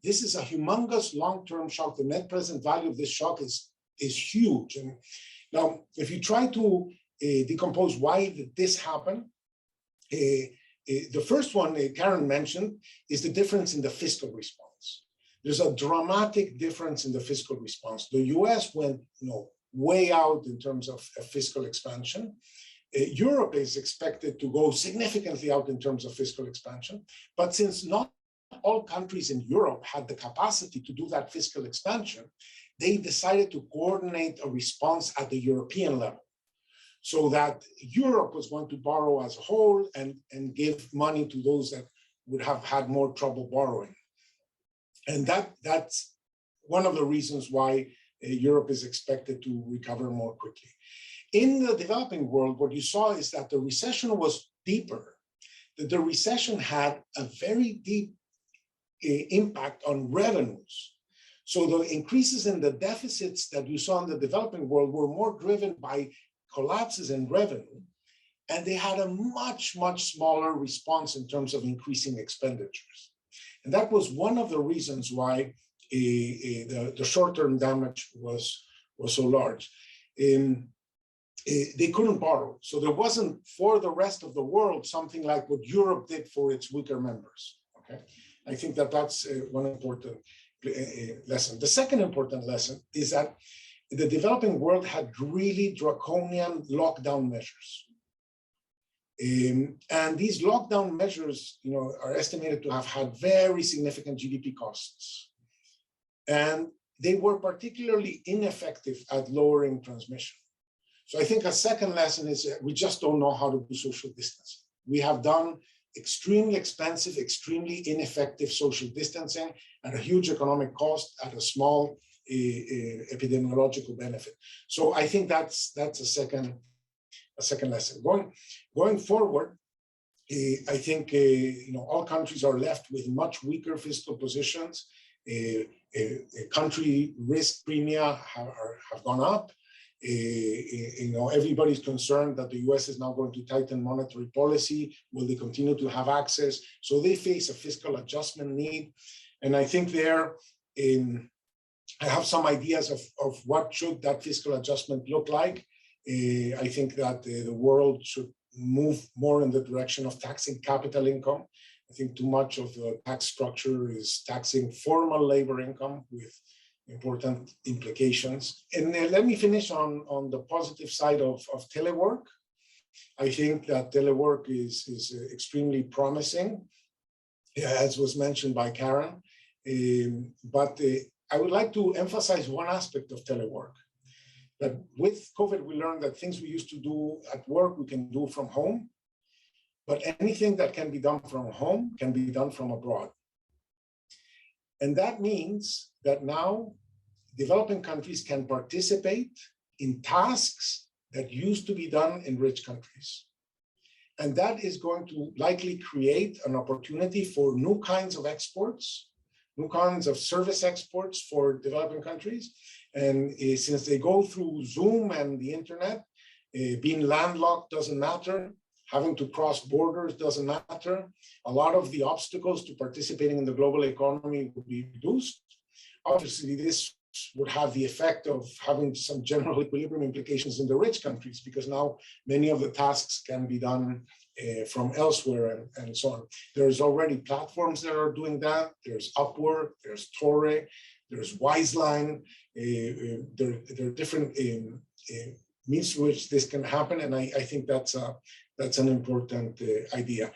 this is a humongous long-term shock. The net present value of this shock is huge. And now, if you try to decompose why did this happen, the first one Karen mentioned is the difference in the fiscal response. There's a dramatic difference in the fiscal response. The US went way out in terms of fiscal expansion. Europe is expected to go significantly out in terms of fiscal expansion. But since not all countries in Europe had the capacity to do that fiscal expansion, they decided to coordinate a response at the European level, so that Europe was going to borrow as a whole and give money to those that would have had more trouble borrowing. And that's one of the reasons why Europe is expected to recover more quickly. In the developing world, what you saw is that the recession was deeper, that the recession had a very deep impact on revenues. So the increases in the deficits that you saw in the developing world were more driven by collapses in revenue, and they had a much, much smaller response in terms of increasing expenditures. And that was one of the reasons why the short-term damage was so large. They couldn't borrow. So there wasn't, for the rest of the world, something like what Europe did for its weaker members. Okay, I think that's one important lesson. The second important lesson is that the developing world had really draconian lockdown measures. And these lockdown measures, are estimated to have had very significant GDP costs. And they were particularly ineffective at lowering transmission. So I think a second lesson is we just don't know how to do social distancing. We have done extremely expensive, extremely ineffective social distancing at a huge economic cost, at a small epidemiological benefit. So I think that's a second lesson. Going forward, I think all countries are left with much weaker fiscal positions. Country risk premia have gone up. Everybody's concerned that the US is now going to tighten monetary policy. Will they continue to have access? So they face a fiscal adjustment need. And I think I have some ideas of what should that fiscal adjustment look like. I think that the world should move more in the direction of taxing capital income. I think too much of the tax structure is taxing formal labor income with important implications. And let me finish on the positive side of telework. I think that telework is extremely promising, as was mentioned by Karen. But I would like to emphasize one aspect of telework. That with COVID, we learned that things we used to do at work, we can do from home. But anything that can be done from home can be done from abroad. And that means that now developing countries can participate in tasks that used to be done in rich countries. And that is going to likely create an opportunity for new kinds of exports, new kinds of service exports for developing countries. And since they go through Zoom and the internet, being landlocked doesn't matter. Having to cross borders doesn't matter. A lot of the obstacles to participating in the global economy will be reduced. Obviously, this would have the effect of having some general equilibrium implications in the rich countries, because now many of the tasks can be done from elsewhere and so on. There's already platforms that are doing that. There's Upwork, there's Torre, there's Wiseline. There are different means through which this can happen, and I think that's an important idea.